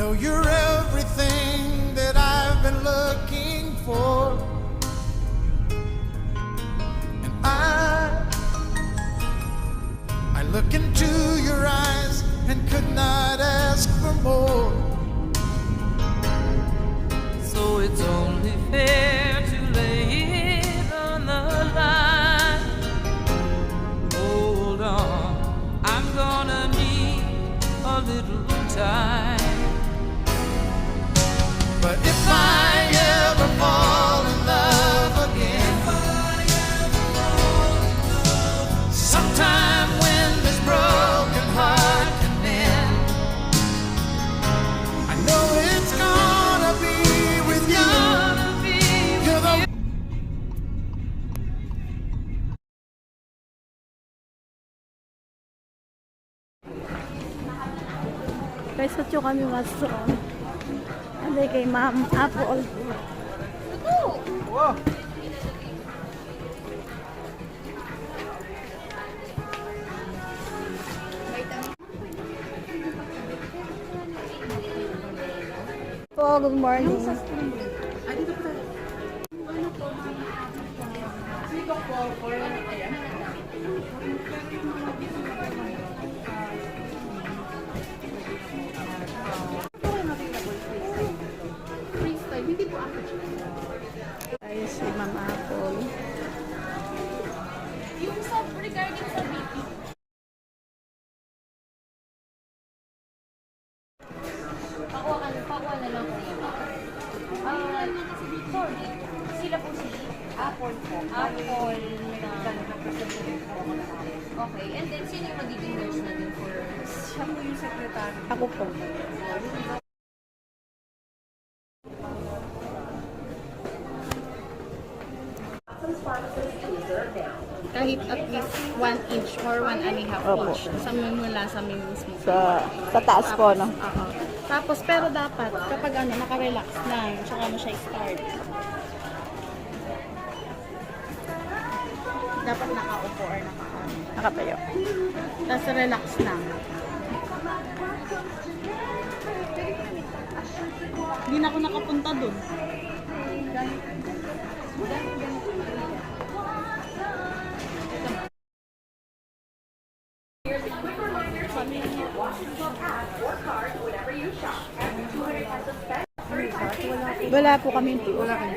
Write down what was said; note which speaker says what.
Speaker 1: know you're everything that I've been looking for. And I look into your eyes and could not ask for more.
Speaker 2: So it's only fair to lay it on the line. Hold on, I'm gonna need a little time.
Speaker 1: But if I ever fall in love again, sometime when this broken heart can mend, I know it's gonna be with you. You're the
Speaker 3: Guys, sutyo kami restaurant. Ano kay Ma'am Apple. Po, good morning. Ayos si Ma'am Apple.
Speaker 4: Yung sa regarding sa BP. Pakuha na lang po yun. Sorry. Sila po si Apple po. Apple na okay. And then, sino yung magiging nurse natin for? Siya po yung secretary.
Speaker 3: Ako po.
Speaker 4: Kahit at least 1 inch or 1.5
Speaker 3: Opo.
Speaker 4: inch. Sa mula sa may mismo.
Speaker 3: Sa taas po, no?
Speaker 4: Oo. Tapos, pero dapat, kapag naka-relax lang, tsaka mo siya start. Dapat nakaupo or
Speaker 3: Nakatayo.
Speaker 4: tapos relax lang. Hindi na ako nakapunta dun.
Speaker 3: Wala po kami. Wala kami.